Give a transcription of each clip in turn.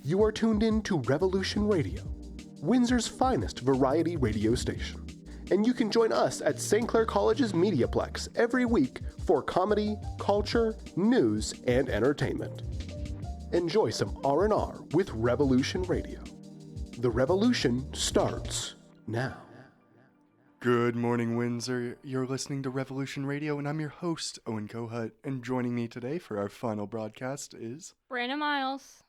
You are tuned in to Revolution Radio, Windsor's finest variety radio station. And you can join us at St. Clair College's Mediaplex every week for comedy, culture, news, and entertainment. Enjoy some R&R with Revolution Radio. The revolution starts now. Good morning, Windsor. You're listening to Revolution Radio, and I'm your host, Owen Kohut. And joining me today for our final broadcast is Brandon Miles.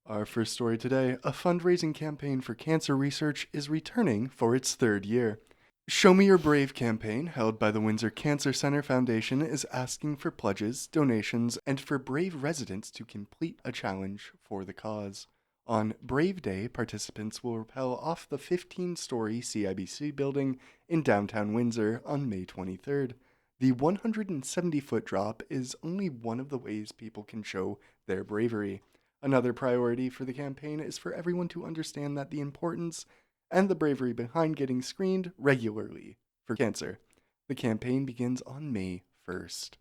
Our first story today: a fundraising campaign for cancer research is returning for its third year. Show Me Your Brave campaign, held by the Windsor Cancer Center Foundation, is asking for pledges, donations, and for Brave residents to complete a challenge for the cause. On Brave Day, participants will rappel off the 15-story CIBC building in downtown Windsor on May 23rd. The 170-foot drop is only one of the ways people can show their bravery. Another priority for the campaign is for everyone to understand that the importance and the bravery behind getting screened regularly for cancer. The campaign begins on May 1st.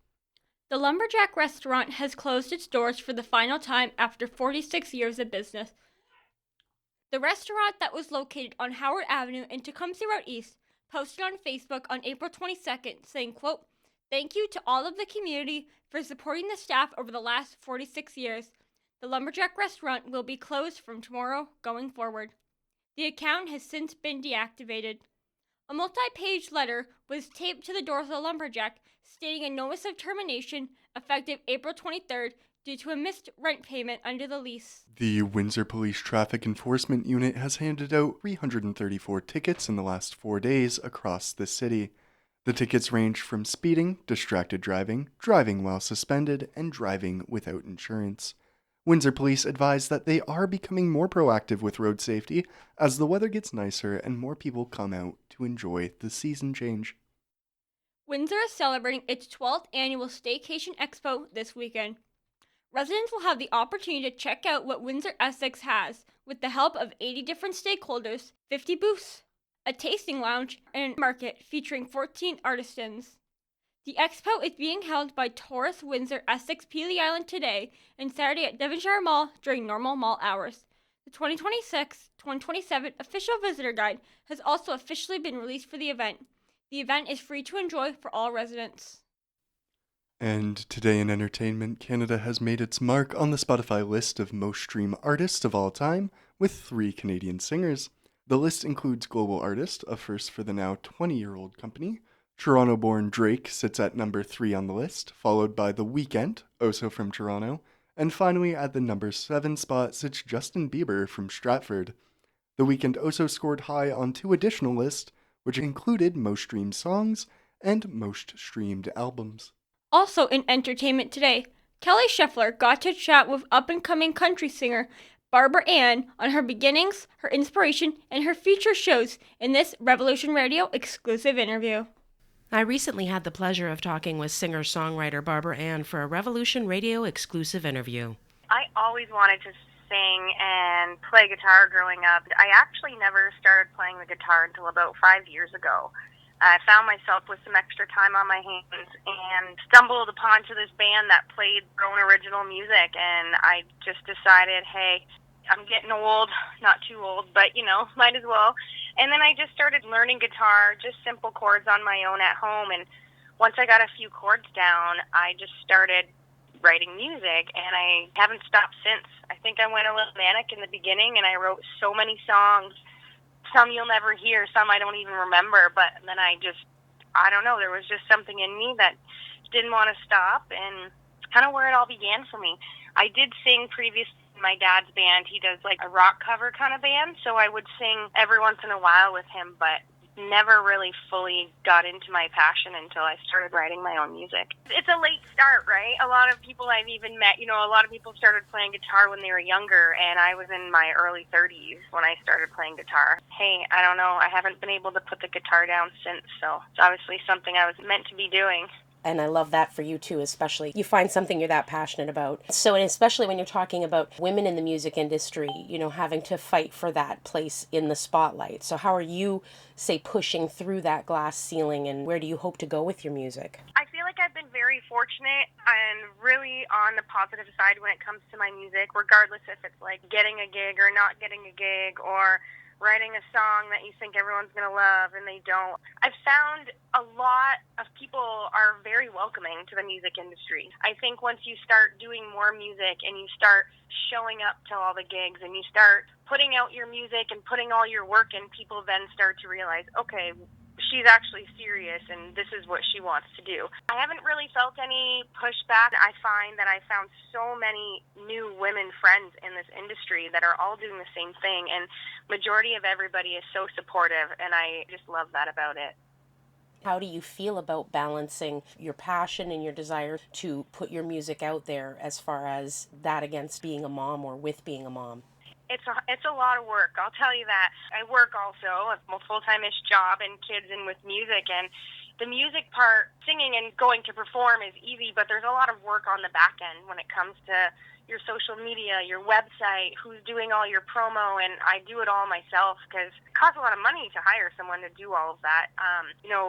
The Lumberjack restaurant has closed its doors for the final time after 46 years of business. The restaurant that was located on Howard Avenue in Tecumseh Road East posted on Facebook on April 22nd saying, quote, "Thank you to all of the community for supporting the staff over the last 46 years. The Lumberjack restaurant will be closed from tomorrow going forward." The account has since been deactivated. A multi-page letter was taped to the door of the Lumberjack stating a notice of termination effective April 23rd due to a missed rent payment under the lease. The Windsor Police Traffic Enforcement Unit has handed out 334 tickets in the last 4 days across the city. The tickets range from speeding, distracted driving, driving while suspended, and driving without insurance. Windsor Police advise that they are becoming more proactive with road safety as the weather gets nicer and more people come out to enjoy the season change. Windsor is celebrating its 12th annual Staycation Expo this weekend. Residents will have the opportunity to check out what Windsor Essex has with the help of 80 different stakeholders, 50 booths, a tasting lounge, and a market featuring 14 artisans. The expo is being held by Taurus Windsor Essex Peely Island today and Saturday at Devonshire Mall during normal mall hours. The 2026-2027 official visitor guide has also officially been released for the event. The event is free to enjoy for all residents. And today in entertainment, Canada has made its mark on the Spotify list of most streamed artists of all time, with 3 Canadian singers. The list includes global artist, a first for the now 20-year-old company. Toronto-born Drake sits at number 3 on the list, followed by The Weeknd, also from Toronto, and finally at the number 7 spot sits Justin Bieber from Stratford. The Weeknd also scored high on 2 additional lists, which included most streamed songs and most streamed albums. Also in entertainment today, Kelly Scheffler got to chat with up-and-coming country singer Barbara Ann on her beginnings, her inspiration, and her future shows in this Revolution Radio exclusive interview. I recently had the pleasure of talking with singer-songwriter Barbara Ann for a Revolution Radio exclusive interview. I always wanted to sing and play guitar growing up. I actually never started playing the guitar until about 5 years ago. I found myself with some extra time on my hands and stumbled upon to this band that played their own original music, and I just decided, hey, I'm getting old, not too old, but, might as well. And then I just started learning guitar, just simple chords on my own at home. And once I got a few chords down, I just started writing music, and I haven't stopped since. I think I went a little manic in the beginning, and I wrote so many songs. Some you'll never hear, some I don't even remember. But then I don't know, there was just something in me that didn't want to stop, and it's kind of where it all began for me. I did sing previously. My dad's band, he does like a rock cover kind of band, so I would sing every once in a while with him, but never really fully got into my passion until I started writing my own music. It's a late start, right? A lot of people I've even met, a lot of people started playing guitar when they were younger, and I was in my early 30s when I started playing guitar. Hey, I don't know, I haven't been able to put the guitar down since, so it's obviously something I was meant to be doing. And I love that for you too, especially. You find something you're that passionate about. So, and especially when you're talking about women in the music industry, having to fight for that place in the spotlight. So how are you, say, pushing through that glass ceiling, and where do you hope to go with your music? I feel like like I've been very fortunate and really on the positive side when it comes to my music, regardless if it's like getting a gig or not getting a gig or writing a song that you think everyone's going to love and they don't. I've found a lot of people are very welcoming to the music industry. I think once you start doing more music and you start showing up to all the gigs and you start putting out your music and putting all your work in, people then start to realize, okay, she's actually serious and this is what she wants to do. I haven't really felt any pushback. I find that I found so many new women friends in this industry that are all doing the same thing, and majority of everybody is so supportive, and I just love that about it. How do you feel about balancing your passion and your desire to put your music out there as far as that against being a mom or with being a mom? It's a lot of work, I'll tell you that. I work also a full-time-ish job and kids and with music, and the music part, singing and going to perform is easy, but there's a lot of work on the back end when it comes to your social media, your website, who's doing all your promo, and I do it all myself because it costs a lot of money to hire someone to do all of that.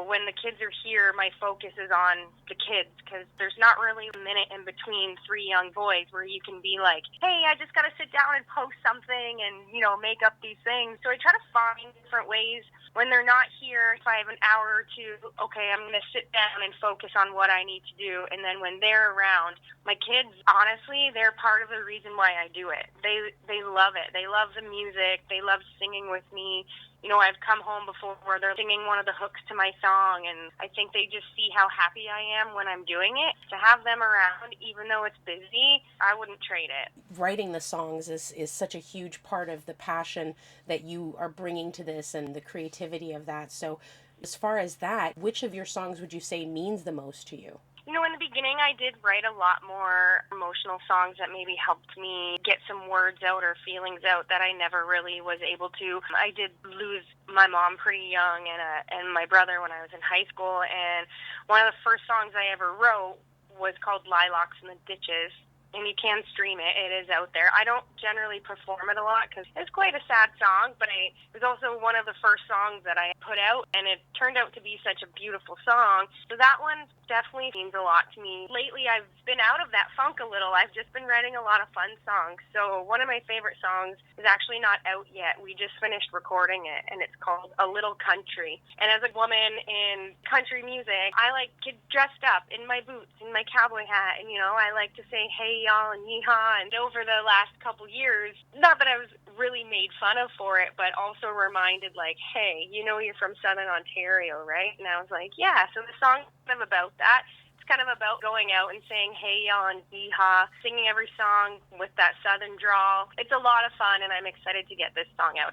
When the kids are here, my focus is on the kids because there's not really a minute in between three young boys where you can be like, hey, I just got to sit down and post something and, make up these things. So I try to find different ways when they're not here. If I have an hour or two, okay, I'm going to sit down and focus on what I need to do. And then when they're around, my kids, honestly, they're part of the reason why I do it. They love it. They love the music. They love singing with me. I've come home before where they're singing one of the hooks to my song, and I think they just see how happy I am when I'm doing it. To have them around, even though it's busy, I wouldn't trade it. Writing the songs is such a huge part of the passion that you are bringing to this and the creativity of that. So as far as that, which of your songs would you say means the most to you? In the beginning, I did write a lot more emotional songs that maybe helped me get some words out or feelings out that I never really was able to. I did lose my mom pretty young and my brother when I was in high school, and one of the first songs I ever wrote was called Lilacs in the Ditches. And you can stream it. It is out there. I don't generally perform it a lot because it's quite a sad song, but it was also one of the first songs that I put out, and it turned out to be such a beautiful song. So that one definitely means a lot to me. Lately, I've been out of that funk a little. I've just been writing a lot of fun songs. So one of my favorite songs is actually not out yet. We just finished recording it, and it's called A Little Country. And as a woman in country music, I like to get dressed up in my boots and my cowboy hat, and, I like to say, hey, y'all, and yeehaw. And over the last couple years, not that I was really made fun of for it, but also reminded, like, hey, you're from Southern Ontario, right? And I was like, yeah. So the song's kind of about that. It's kind of about going out and saying, hey, y'all, and yeehaw, singing every song with that Southern drawl. It's a lot of fun, and I'm excited to get this song out.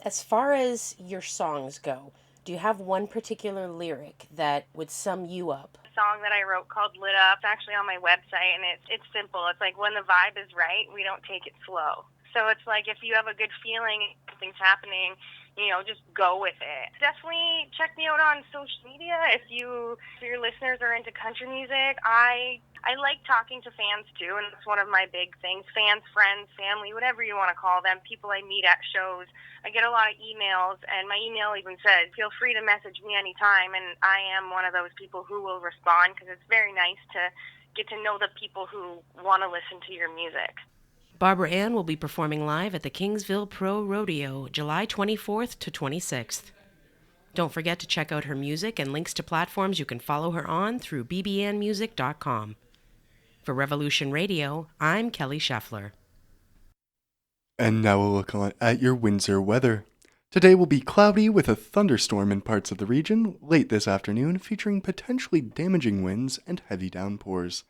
As far as your songs go, do you have one particular lyric that would sum you up? Song that I wrote called Lit Up. It's actually on my website, and it's simple. It's like, when the vibe is right, we don't take it slow. So it's like, if you have a good feeling, something's happening, just go with it. Definitely check me out on social media. If your listeners are into country music, I like talking to fans too, and it's one of my big things. Fans, friends, family, whatever you want to call them, people I meet at shows. I get a lot of emails, and my email even says, feel free to message me anytime, and I am one of those people who will respond because it's very nice to get to know the people who want to listen to your music. Barbara Ann will be performing live at the Kingsville Pro Rodeo, July 24th to 26th. Don't forget to check out her music and links to platforms you can follow her on through bbnmusic.com. For Revolution Radio, I'm Kelly Scheffler. And now we'll look at your Windsor weather. Today will be cloudy with a thunderstorm in parts of the region late this afternoon, featuring potentially damaging winds and heavy downpours.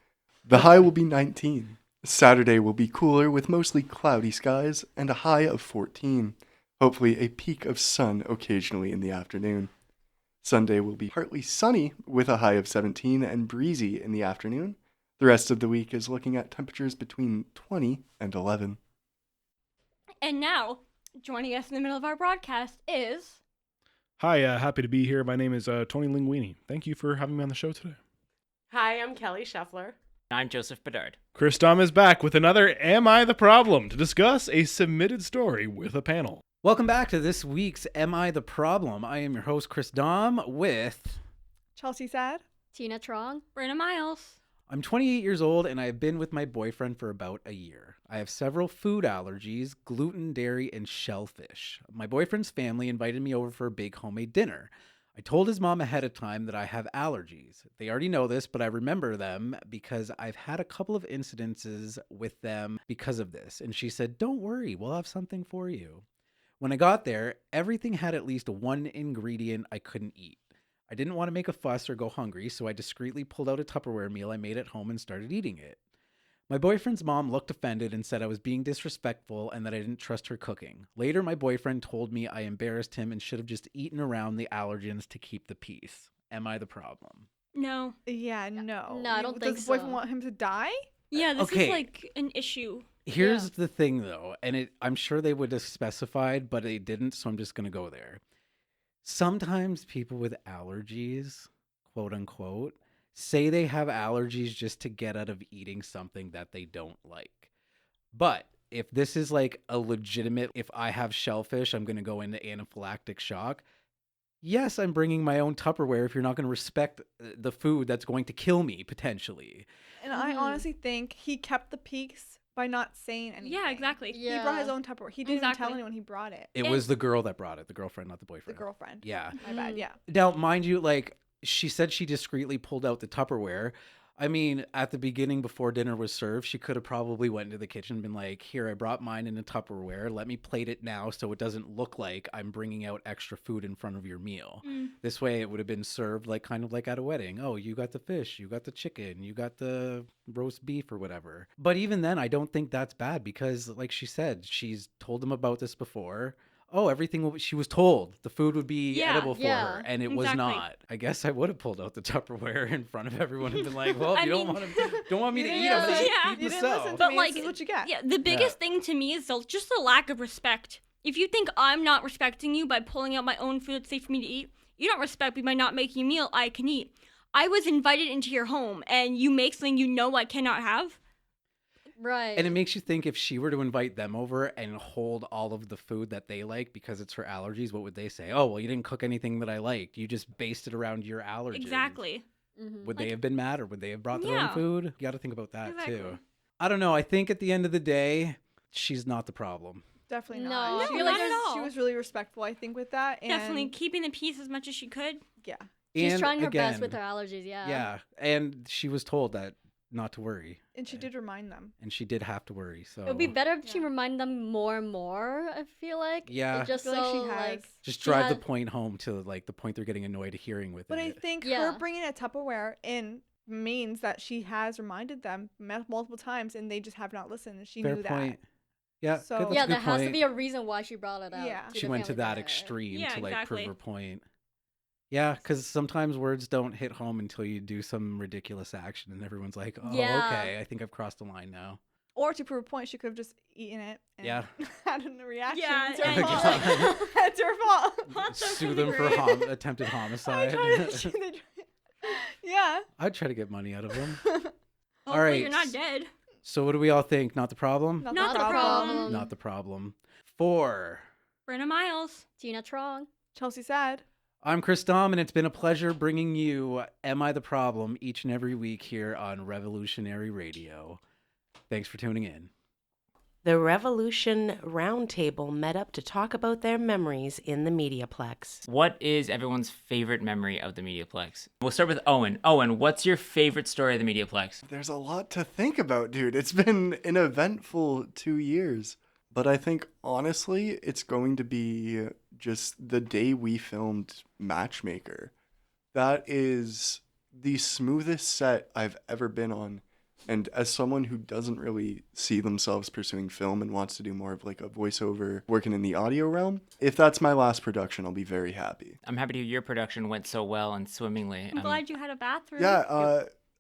The high will be 19. Saturday will be cooler with mostly cloudy skies and a high of 14. Hopefully a peak of sun occasionally in the afternoon. Sunday will be partly sunny with a high of 17 and breezy in the afternoon. The rest of the week is looking at temperatures between 20 and 11. And now, joining us in the middle of our broadcast is... Hi, happy to be here. My name is Tony Linguini. Thank you for having me on the show today. Hi, I'm Kelly Scheffler. I'm Joseph Bedard. Chris Dom is back with another Am I the Problem to discuss a submitted story with a panel. Welcome back to this week's Am I the Problem? I am your host, Chris Dom, with... Chelsea Sad. Tina Trong. Brenna Miles. I'm 28 years old and I've been with my boyfriend for about a year. I have several food allergies, gluten, dairy, and shellfish. My boyfriend's family invited me over for a big homemade dinner. I told his mom ahead of time that I have allergies. They already know this, but I remember them because I've had a couple of incidences with them because of this. And she said, "Don't worry, we'll have something for you." When I got there, everything had at least one ingredient I couldn't eat. I didn't want to make a fuss or go hungry, so I discreetly pulled out a Tupperware meal I made at home and started eating it. My boyfriend's mom looked offended and said I was being disrespectful and that I didn't trust her cooking. Later, my boyfriend told me I embarrassed him and should have just eaten around the allergens to keep the peace. Am I the problem? No. Yeah, no. No, I don't think Does the boyfriend so. want him to die? Yeah, this Okay. is like an issue. Here's the thing, though, and I'm sure they would have specified, but they didn't, so I'm just going to go there. Sometimes people with allergies, quote unquote, say they have allergies just to get out of eating something that they don't like. But if this is like a legitimate, if I have shellfish, I'm going to go into anaphylactic shock. Yes, I'm bringing my own Tupperware if you're not going to respect the food that's going to kill me potentially. And I honestly think he kept the peace by not saying anything. Yeah, exactly. He brought his own Tupperware. He didn't even tell Exactly. anyone he brought it. It was the girl that brought it, the girlfriend, not the The boyfriend. girlfriend. Yeah. My bad, yeah. Now, mind you, like, she said she discreetly pulled out the Tupperware. I mean, at the beginning, before dinner was served, she could have probably went into the kitchen and been like, "Here, I brought mine in a Tupperware. Let me plate it now so it doesn't look like I'm bringing out extra food in front of your meal." This way, it would have been served like kind of like at a wedding. Oh, you got the fish, you got the chicken, you got the roast beef or whatever. But even then, I don't think that's bad because, like she said, she's told them about this before. Oh, everything she was told the food would be Yeah, edible for yeah, her, and it was exactly. not. I guess I would have pulled out the Tupperware in front of everyone and been like, "Well, if I you mean- don't want me to eat, I'm Yeah. gonna just Yeah. keep You the didn't listen cell." to But, me. like, This is what you get. Yeah, the biggest thing to me is just the lack of respect. If you think I'm not respecting you by pulling out my own food that's safe for me to eat, you don't respect me by not making a meal I can eat. I was invited into your home, and you make something you know I cannot have. Right. And it makes you think if she were to invite them over and hold all of the food that they like because it's her allergies, what would they say? "Oh, well, you didn't cook anything that I liked. You just based it around your allergies." Exactly. Would they have been mad or would they have brought their Yeah. own food? You got to think about that Exactly. too. I don't know. I think at the end of the day, she's not the problem. Definitely No, not. I She feel was- like not at all. She was really respectful, I think, with that. And Definitely keeping the peace as much as she could. Yeah. She's And trying her best again, with her allergies, yeah. Yeah, and she was told that not to worry, And she did remind them. and she did have to worry. So It would be better if she Yeah. reminded them more and more, I feel like. Yeah. It just I feel like so, she has. like, just she drive had- the point home to like the point they're getting annoyed hearing with But I it. think Yeah. her bringing a Tupperware in means that she has reminded them multiple times and they just have not listened. And she Fair knew point. that. Yeah, So- good, that's yeah, a good there has to point. be a reason why she brought it out. Yeah. to She the went to family that dinner. extreme Yeah, to like exactly. prove her point. Yeah, because sometimes words don't hit home until you do some ridiculous action, and everyone's like, "Oh, Yeah. okay, I think I've crossed the line now." Or to prove a point, she could have just eaten it and Yeah. had a reaction. Yeah, It's her and- fault. It's her fault. Hot dog Sue would them be for great. attempted I homicide. tried to, yeah. I'd try to get money out of them. Hopefully right. you're not dead. So what do we all think? Not the problem? Not the problem. Not the problem. 4. Brenna Miles. Tina Trong. Chelsea said. I'm Chris Dom, and it's been a pleasure bringing you Am I the Problem each and every week here on Revolutionary Radio. Thanks for tuning in. The Revolution Roundtable met up to talk about their memories in the Mediaplex. What is everyone's favorite memory of the Mediaplex? We'll start with Owen. Owen, what's your favorite story of the Mediaplex? There's a lot to think about, dude. It's been an eventful 2 years. But I think, honestly, it's going to be just the day we filmed Matchmaker. That is the smoothest set I've ever been on. And as someone who doesn't really see themselves pursuing film and wants to do more of like a voiceover working in the audio realm, if that's my last production, I'll be very happy. I'm happy to hear your production went so well and swimmingly. I'm glad you had a bathroom. Yeah,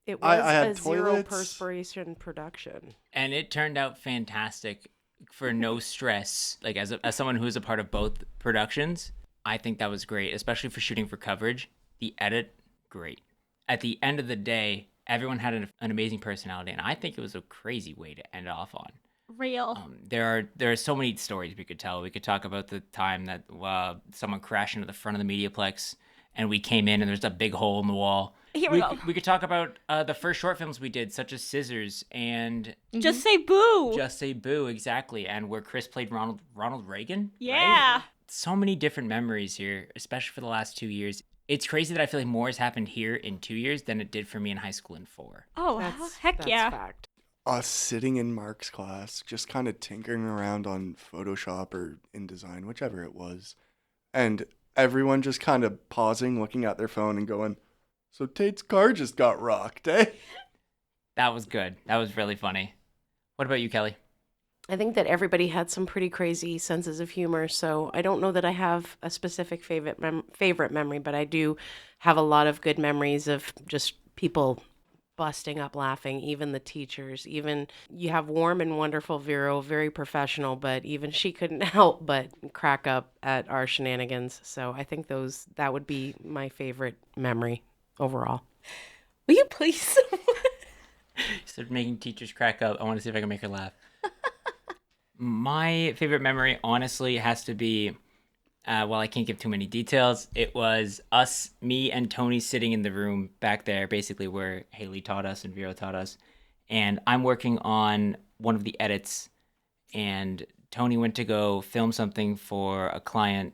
It I was had a zero toilets. perspiration production. And it turned out fantastic for no stress. Like as someone who's a part of both productions, I think that was great, especially for shooting for coverage. The edit, great. At the end of the day, everyone had an amazing personality, and I think it was a crazy way to end off on. Real. There are so many stories we could tell. We could talk about the time that someone crashed into the front of the Mediaplex and we came in and there's a big hole in the wall. Here we go. We could talk about the first short films we did, such as Scissors and Just Say Boo. Just Say Boo, exactly, and where Chris played Ronald Reagan. Yeah. Right? So many different memories here, especially for the last 2 years. It's crazy that I feel like more has happened here in 2 years than it did for me in high school in 4. Oh, heck yeah. Fact. Us sitting in Mark's class, just kind of tinkering around on Photoshop or InDesign, whichever it was, and everyone just kind of pausing, looking at their phone and going, "So Tate's car just got rocked, eh?" That was good. That was really funny. What about you, Kelly? I think that everybody had some pretty crazy senses of humor, so I don't know that I have a specific favorite memory, but I do have a lot of good memories of just people busting up laughing, even the teachers. Even you have warm and wonderful Vero, very professional, but even she couldn't help but crack up at our shenanigans. So I think that would be my favorite memory overall. Will you please? Started making teachers crack up. I want to see if I can make her laugh. My favorite memory, honestly, has to be, while I can't give too many details, it was us, me and Tony sitting in the room back there, basically where Haley taught us and Vero taught us. And I'm working on one of the edits, and Tony went to go film something for a client,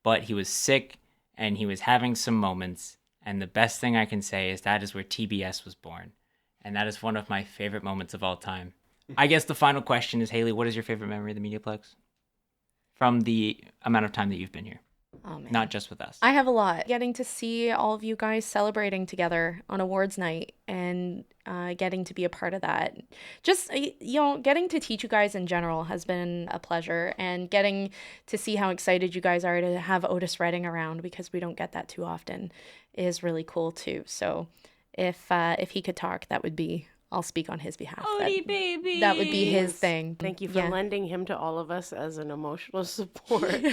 but he was sick and he was having some moments. And the best thing I can say is that is where TBS was born. And that is one of my favorite moments of all time. I guess the final question is, Haley, what is your favorite memory of the Mediaplex? From the amount of time that you've been here. Oh, man. Not just with us. I have a lot. Getting to see all of you guys celebrating together on awards night and getting to be a part of that. Just, getting to teach you guys in general has been a pleasure. And getting to see how excited you guys are to have Otis Redding around, because we don't get that too often, is really cool too. So if he could talk, I'll speak on his behalf. Odie baby. That would be his thing. Thank you for lending him to all of us as an emotional support.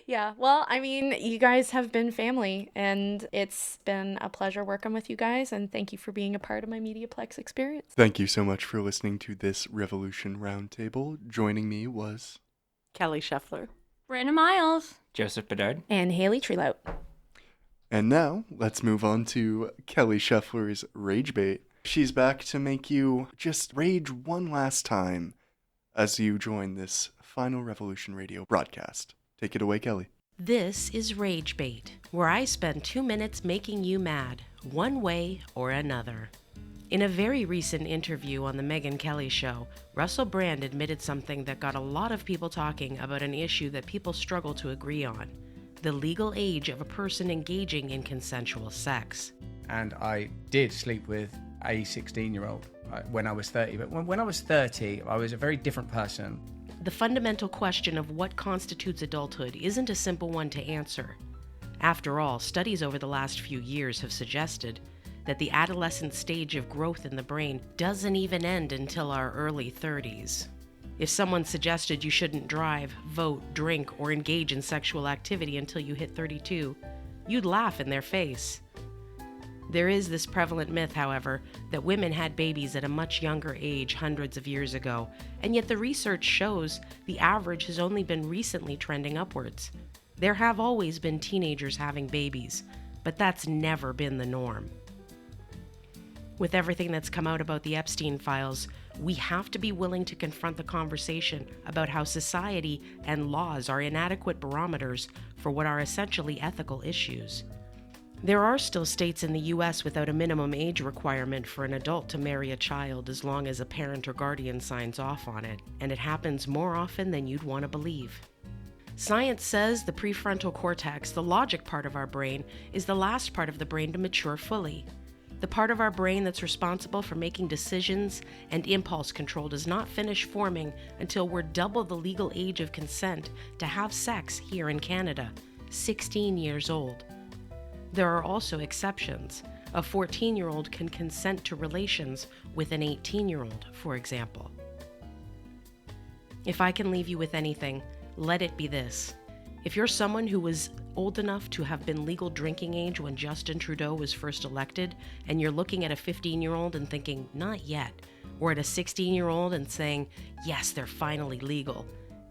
Yeah. Well, I mean, you guys have been family, and it's been a pleasure working with you guys, and thank you for being a part of my Mediaplex experience. Thank you so much for listening to this Revolution Roundtable. Joining me was Kelly Scheffler, Brandon Miles, Joseph Bedard, and Haley Treelout. And now, let's move on to Kelly Scheffler's Rage Bait. She's back to make you just rage one last time as you join this final Revolution Radio broadcast. Take it away, Kelly. This is Rage Bait, where I spend 2 minutes making you mad, one way or another. In a very recent interview on The Megyn Kelly Show, Russell Brand admitted something that got a lot of people talking about an issue that people struggle to agree on: the legal age of a person engaging in consensual sex. And I did sleep with a 16-year-old when I was 30. But when I was 30, I was a very different person. The fundamental question of what constitutes adulthood isn't a simple one to answer. After all, studies over the last few years have suggested that the adolescent stage of growth in the brain doesn't even end until our early 30s. If someone suggested you shouldn't drive, vote, drink, or engage in sexual activity until you hit 32, you'd laugh in their face. There is this prevalent myth, however, that women had babies at a much younger age hundreds of years ago, and yet the research shows the average has only been recently trending upwards. There have always been teenagers having babies, but that's never been the norm. With everything that's come out about the Epstein files, we have to be willing to confront the conversation about how society and laws are inadequate barometers for what are essentially ethical issues. There are still states in the U.S. without a minimum age requirement for an adult to marry a child as long as a parent or guardian signs off on it, and it happens more often than you'd want to believe. Science says the prefrontal cortex, the logic part of our brain, is the last part of the brain to mature fully. The part of our brain that's responsible for making decisions and impulse control does not finish forming until we're double the legal age of consent to have sex here in Canada, 16 years old. There are also exceptions. A 14-year-old can consent to relations with an 18-year-old, for example. If I can leave you with anything, let it be this. If you're someone who was old enough to have been legal drinking age when Justin Trudeau was first elected, and you're looking at a 15-year-old and thinking, not yet, or at a 16-year-old and saying, yes, they're finally legal,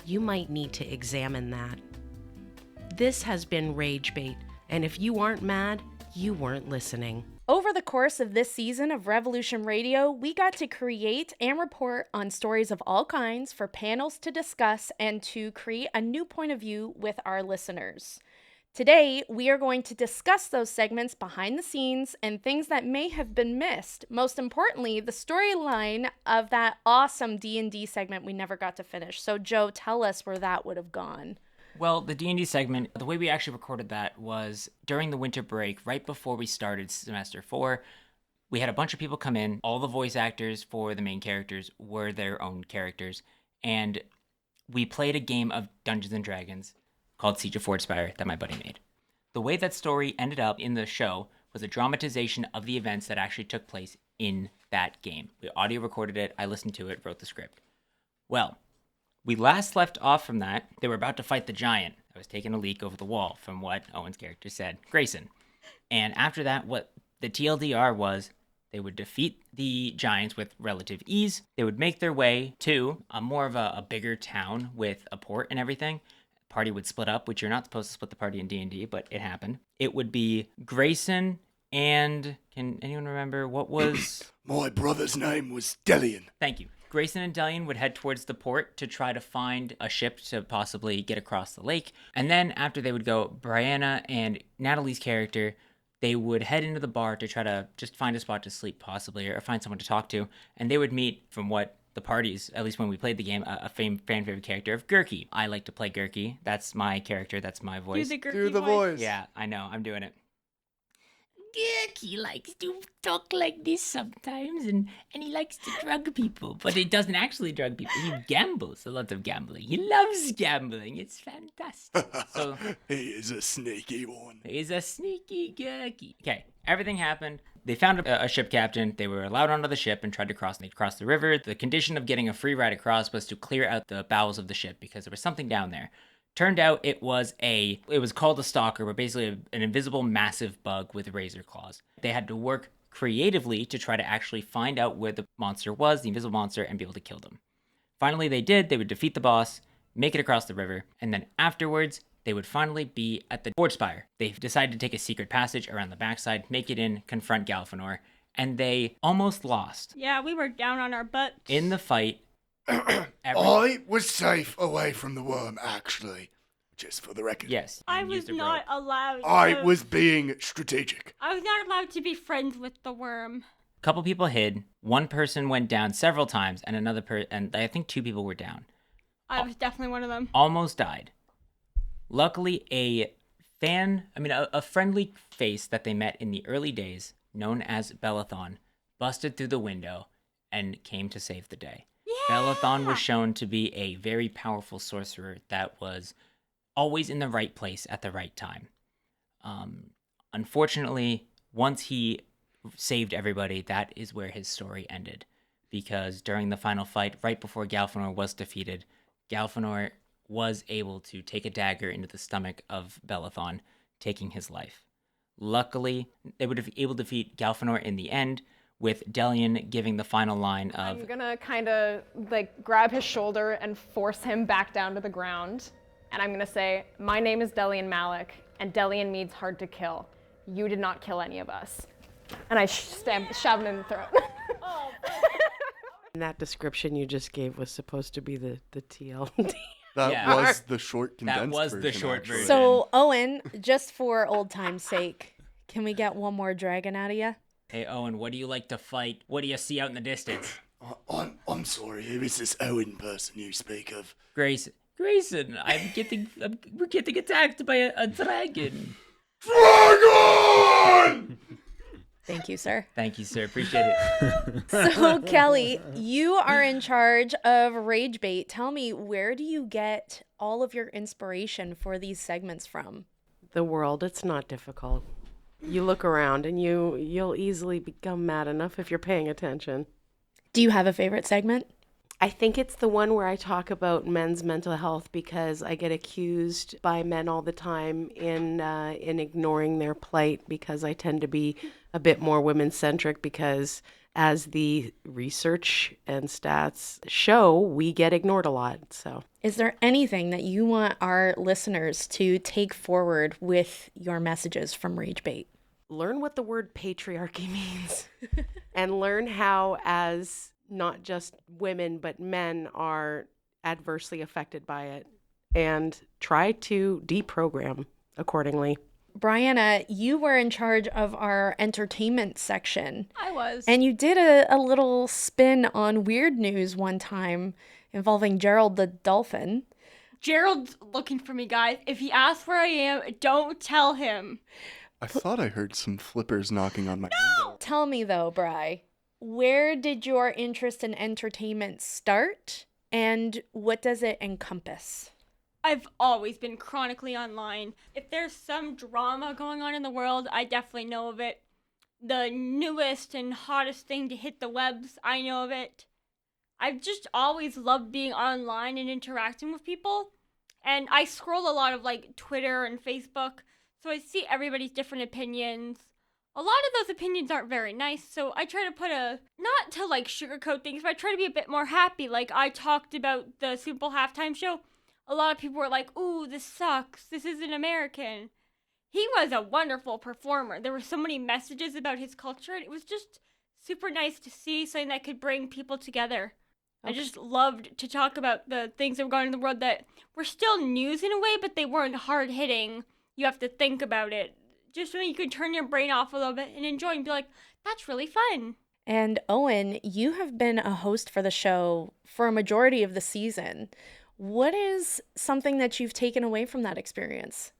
you might need to examine that. This has been Rage Bait, And if you aren't mad, you weren't listening. Over the course of this season of Revolution Radio, we got to create and report on stories of all kinds for panels to discuss and to create a new point of view with our listeners. Today, we are going to discuss those segments behind the scenes and things that may have been missed. Most importantly, the storyline of that awesome D&D segment we never got to finish. So, Joe, tell us where that would have gone. Well, the D&D segment, the way we actually recorded that was during the winter break, right before we started semester 4. We had a bunch of people come in. All the voice actors for the main characters were their own characters. And we played a game of Dungeons & Dragons called Siege of Spire that my buddy made. The way that story ended up in the show was a dramatization of the events that actually took place in that game. We audio recorded it, I listened to it, wrote the script. Well, we last left off from that. They were about to fight the giant that was taking a leak over the wall, from what Owen's character said, Grayson. And after that, what the TLDR was, they would defeat the giants with relative ease. They would make their way to more of a bigger town with a port and everything. Party would split up, which you're not supposed to split the party in D&D, but it happened. It would be Grayson and... Can anyone remember what was... My brother's name was Delian. Thank you. Grayson and Delian would head towards the port to try to find a ship to possibly get across the lake. And then after they would go, Brianna and Natalie's character, they would head into the bar to try to just find a spot to sleep possibly, or find someone to talk to. And they would meet, from what the parties, at least when we played the game, a fan favorite character of Gurky. I like to play Gurky. That's my character. That's my voice. Do the voice. Yeah, I know. I'm doing it. Gurky likes to talk like this sometimes, and he likes to drug people, but he doesn't actually drug people. He gambles, a lot of gambling. He loves gambling. It's fantastic. So He is a sneaky one. he's a sneaky Gurky. Okay, everything happened. They found a ship captain. They were allowed onto the ship and tried to cross the river. The condition of getting a free ride across was to clear out the bowels of the ship because there was something down there. Turned out it was called a stalker, but basically an invisible massive bug with razor claws. They had to work creatively to try to actually find out where the monster was, the invisible monster, and be able to kill them. Finally, they did. They would defeat the boss, make it across the river, and then afterwards, they would finally be at the Forge Spire. They decided to take a secret passage around the backside, make it in, confront Galfanor, and they almost lost. Yeah, we were down on our butts. In the fight, I was safe away from the worm, actually. Just for the record. Yes. I was not allowed I to... was being strategic. I was not allowed to be friends with the worm. A couple people hid. One person went down several times, and and I think 2 people were down. I was definitely one of them. Almost died. Luckily, a friendly face that they met in the early days, known as Bellathon, busted through the window and came to save the day. Yeah! Bellathon was shown to be a very powerful sorcerer that was always in the right place at the right time. Unfortunately, once he saved everybody, that is where his story ended. Because during the final fight, right before Galfanor was defeated, Galfanor was able to take a dagger into the stomach of Bellathon, taking his life. Luckily, they would have been able to defeat Galfanor in the end, with Delian giving the final line of... I'm gonna kind of grab his shoulder and force him back down to the ground. And I'm gonna say, my name is Delian Malik, and Delian means hard to kill. You did not kill any of us. And I shove him in the throat. And that description you just gave was supposed to be the TLD. That was the short condensed That was the version, short actually. version. So, Owen, just for old time's sake, can we get one more dragon out of you? Hey, Owen, what do you like to fight? What do you see out in the distance? I'm sorry, who is this Owen person you speak of? Grayson, we're getting attacked by a dragon. Dragon! Thank you, sir. Thank you, sir. Appreciate it. So, Kelly, you are in charge of Rage Bait. Tell me, where do you get all of your inspiration for these segments from? The world, it's not difficult. You look around and you'll easily become mad enough if you're paying attention. Do you have a favorite segment? I think it's the one where I talk about men's mental health because I get accused by men all the time in ignoring their plight because I tend to be a bit more women-centric because as the research and stats show, we get ignored a lot. So, is there anything that you want our listeners to take forward with your messages from Rage Bait? Learn what the word patriarchy means and learn how, as not just women, but men are adversely affected by it, and try to deprogram accordingly. Brianna, you were in charge of our entertainment section. I was. And you did a little spin on weird news one time involving Gerald the dolphin. Gerald's looking for me, guys. If he asks where I am, don't tell him. I thought I heard some flippers knocking on my window. Tell me though, Bri, where did your interest in entertainment start and what does it encompass? I've always been chronically online. If there's some drama going on in the world, I definitely know of it. The newest and hottest thing to hit the webs, I know of it. I've just always loved being online and interacting with people. And I scroll a lot of like Twitter and Facebook, so I see everybody's different opinions. A lot of those opinions aren't very nice, so I try to put not to like sugarcoat things, but I try to be a bit more happy. Like I talked about the Super Bowl halftime show. A lot of people were like, ooh, this sucks. This isn't American. He was a wonderful performer. There were so many messages about his culture, and it was just super nice to see something that could bring people together. Okay. I just loved to talk about the things that were going on in the world that were still news in a way, but they weren't hard-hitting. You have to think about it. Just so you could turn your brain off a little bit and enjoy and be like, that's really fun. And Owen, you have been a host for the show for a majority of the season. What is something that you've taken away from that experience?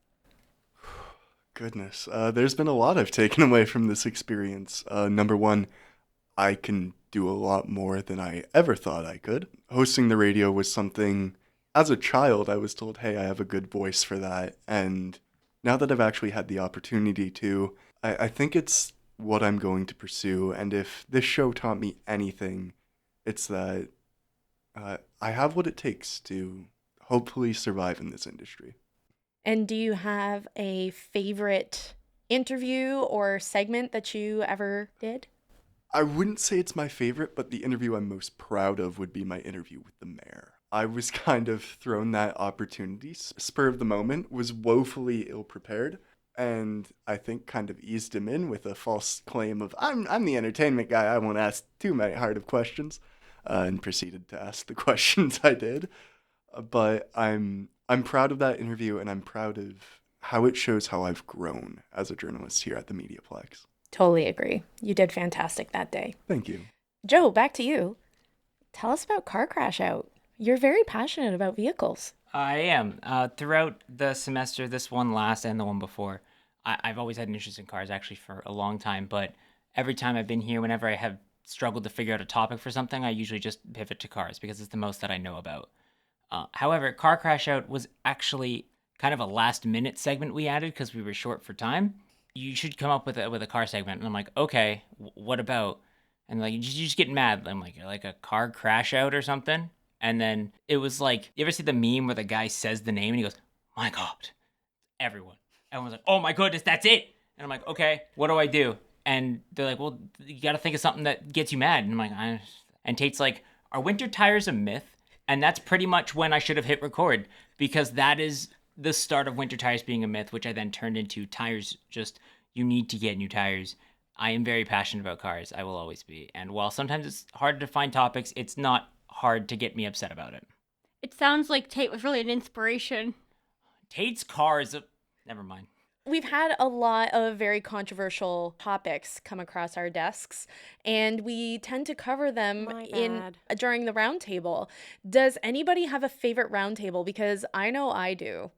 Goodness, there's been a lot I've taken away from this experience. Number one, I can do a lot more than I ever thought I could. Hosting the radio was something, as a child, I was told, hey, I have a good voice for that. And now that I've actually had the opportunity to, I think it's what I'm going to pursue. And if this show taught me anything, it's that I have what it takes to hopefully survive in this industry. And do you have a favorite interview or segment that you ever did? I wouldn't say it's my favorite, but the interview I'm most proud of would be my interview with the mayor. I was kind of thrown that opportunity, spur of the moment, was woefully ill-prepared, and I think kind of eased him in with a false claim of, I'm the entertainment guy, I won't ask too many hard of questions. And proceeded to ask the questions I did. But I'm proud of that interview, and I'm proud of how it shows how I've grown as a journalist here at the Mediaplex. Totally agree. You did fantastic that day. Thank you. Joe, back to you. Tell us about Car Crash Out. You're very passionate about vehicles. I am. Throughout the semester, this one last and the one before, I've always had an interest in cars, actually, for a long time. But every time I've been here, whenever I have struggled to figure out a topic for something, I usually just pivot to cars because it's the most that I know about. However, Car Crash Out was actually kind of a last-minute segment we added because we were short for time. You should come up with a car segment. And I'm like, okay, what about? And like, you just get mad. I'm like a car crash out or something. And then it was like, you ever see the meme where the guy says the name and he goes, my God, everyone. Everyone's like, oh my goodness, that's it. And I'm like, okay, what do I do? And they're like, well, you got to think of something that gets you mad. And I'm like, and Tate's like, are winter tires a myth? And that's pretty much when I should have hit record, because that is the start of winter tires being a myth, which I then turned into tires. Just, you need to get new tires. I am very passionate about cars. I will always be. And while sometimes it's hard to find topics, it's not hard to get me upset about it. It sounds like Tate was really an inspiration. Tate's car is never mind. We've had a lot of very controversial topics come across our desks, and we tend to cover them during the roundtable. Does anybody have a favorite roundtable? Because I know I do.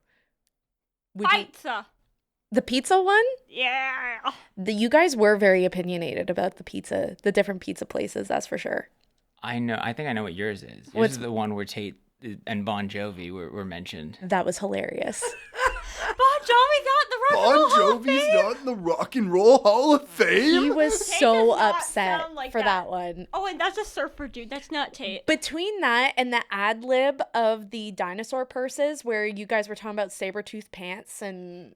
Pizza. The pizza one? Yeah. You guys were very opinionated about the different pizza places, that's for sure. I know. I think I know what yours is. Yours is the one where Tate and Bon Jovi were mentioned. That was hilarious. Bon Jovi's not in the Rock and Roll Hall of Fame. Not in the Rock and Roll Hall of Fame. He was so upset for that one. Oh, and that's a surfer dude. That's not Tate. Between that and the ad lib of the dinosaur purses, where you guys were talking about saber-tooth pants, and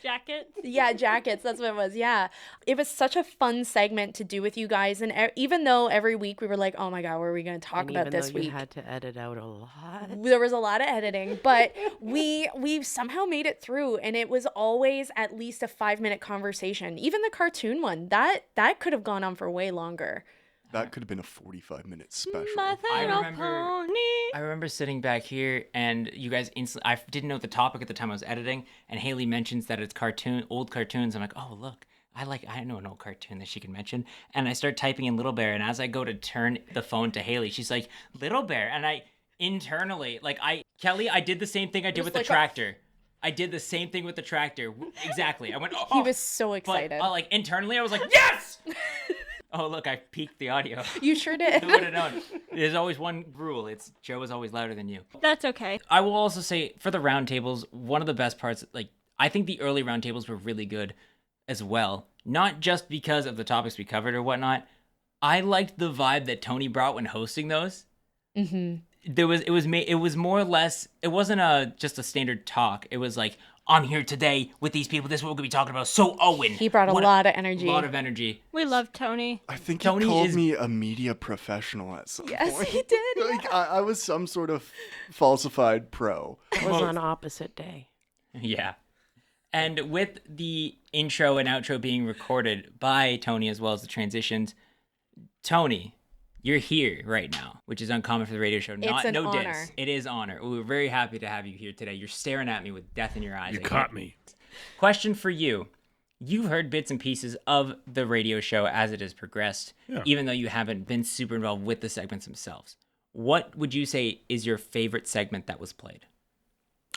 Jackets. Yeah, jackets. That's what it was. Yeah. It was such a fun segment to do with you guys. And even though every week we were like, oh my God, what are we going to talk And about even this though you week? had to edit out a lot. There was a lot of editing, but we somehow made it through, and it was always at least a 5-minute conversation. Even the cartoon one, that could have gone on for way longer. That could have been a 45-minute special. I remember sitting back here and you guys instantly, I didn't know the topic at the time I was editing, and Haley mentions that it's old cartoons. I'm like, oh, look, I know an old cartoon that she can mention. And I start typing in Little Bear, and as I go to turn the phone to Haley, she's like, Little Bear. And I internally, Kelly, I did the same thing I did with the tractor. I did the same thing with the tractor. Exactly. I went, oh. He was so excited. But, internally, I was like, yes! Oh, look, I peaked the audio. You sure did. Who would have known? There's always one rule. It's Joe is always louder than you. That's okay. I will also say, for the roundtables, one of the best parts, I think the early roundtables were really good as well. Not just because of the topics we covered or whatnot. I liked the vibe that Tony brought when hosting those. Mm-hmm. It was more or less, it wasn't just a standard talk. It was like, I'm here today with these people. This is what we're going to be talking about. So, Owen. He brought a lot of energy. A lot of energy. We love Tony. I think Tony he called me a media professional at some Yes, point. he did. I was some sort of falsified pro. It was on opposite day. Yeah. And with the intro and outro being recorded by Tony as well as the transitions, Tony, you're here right now, which is uncommon for the radio show. It's an honor. Diss. It is honor. We're very happy to have you here today. You're staring at me with death in your eyes. You caught me. Question for you. You've heard bits and pieces of the radio show as it has progressed, even though you haven't been super involved with the segments themselves. What would you say is your favorite segment that was played?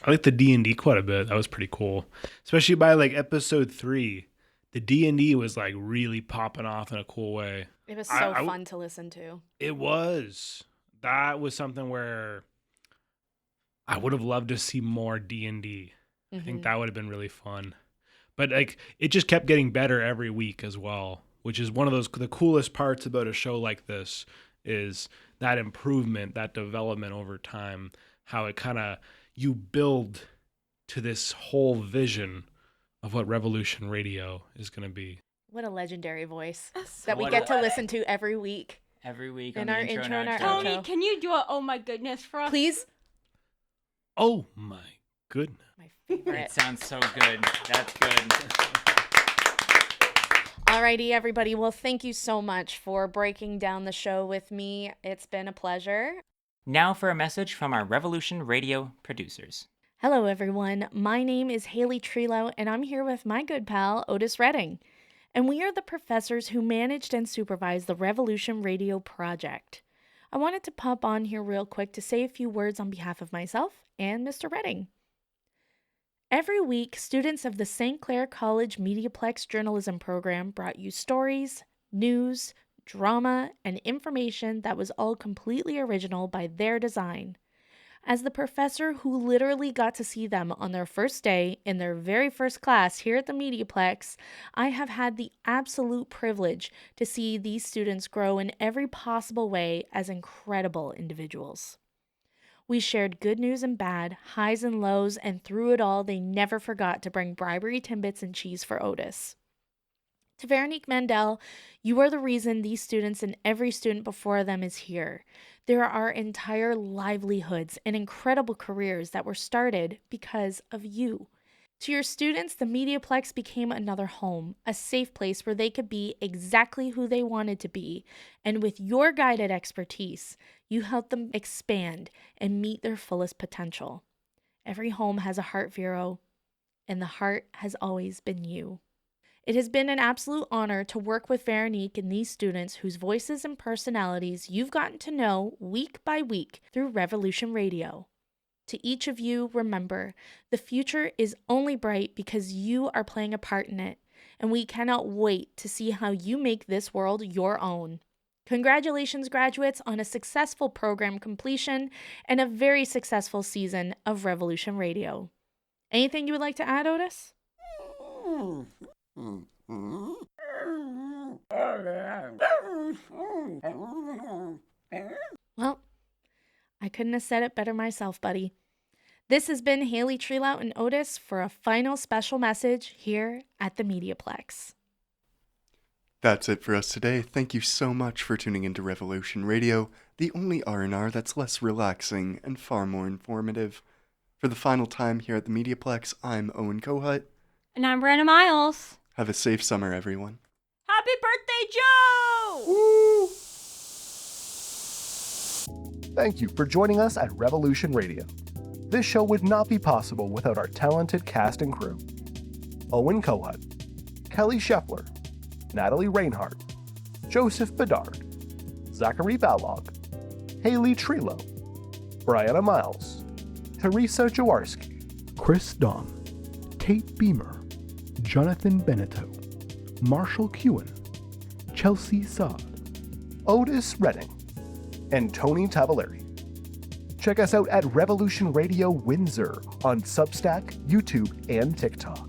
I like the D&D quite a bit. That was pretty cool. Especially by episode 3. The D&D was really popping off in a cool way. It was so fun to listen to. It was. That was something where I would have loved to see more D&D. I think that would have been really fun. But it just kept getting better every week as well, which is one of the coolest parts about a show like this is that improvement, that development over time, how it kind of you build to this whole vision of what Revolution Radio is going to be. What a legendary voice that we get to listen to every week. Every week in on our the intro and our outro. Tony, can you do a oh my goodness for us? Please? Oh my goodness. My favorite. It sounds so good. That's good. Alrighty, everybody. Well, thank you so much for breaking down the show with me. It's been a pleasure. Now for a message from our Revolution Radio producers. Hello, everyone. My name is Haley Trelow, and I'm here with my good pal, Otis Redding. And we are the professors who managed and supervised the Revolution Radio project. I wanted to pop on here real quick to say a few words on behalf of myself and Mr. Redding. Every week, students of the St. Clair College Mediaplex Journalism Program brought you stories, news, drama, and information that was all completely original by their design. As the professor who literally got to see them on their first day in their very first class here at the Mediaplex, I have had the absolute privilege to see these students grow in every possible way as incredible individuals. We shared good news and bad, highs and lows, and through it all, they never forgot to bring bribery Timbits and cheese for Otis. To Veronique Mandel, you are the reason these students and every student before them is here. There are entire livelihoods and incredible careers that were started because of you. To your students, the Mediaplex became another home, a safe place where they could be exactly who they wanted to be, and with your guided expertise, you helped them expand and meet their fullest potential. Every home has a heart, Vero, and the heart has always been you. It has been an absolute honor to work with Veronique and these students whose voices and personalities you've gotten to know week by week through Revolution Radio. To each of you, remember, the future is only bright because you are playing a part in it, and we cannot wait to see how you make this world your own. Congratulations, graduates, on a successful program completion and a very successful season of Revolution Radio. Anything you would like to add, Otis? Well, I couldn't have said it better myself, buddy. This has been Haley Treelout and Otis for a final special message here at the Mediaplex. That's it for us today. Thank you so much for tuning into Revolution Radio, the only R&R that's less relaxing and far more informative. For the final time here at the Mediaplex, I'm Owen Kohut. And I'm Brandon Miles. Have a safe summer, everyone. Happy birthday, Joe! Woo! Thank you for joining us at Revolution Radio. This show would not be possible without our talented cast and crew. Owen Kohut, Kelly Scheffler, Natalie Reinhardt, Joseph Bedard, Zachary Balog, Haley Trelo, Brianna Miles, Teresa Jaworski, Chris Don, Kate Beamer, Jonathan Beneteau, Marshall Kewen, Chelsea Saad, Otis Redding, and Tony Tavaleri. Check us out at Revolution Radio Windsor on Substack, YouTube, and TikTok.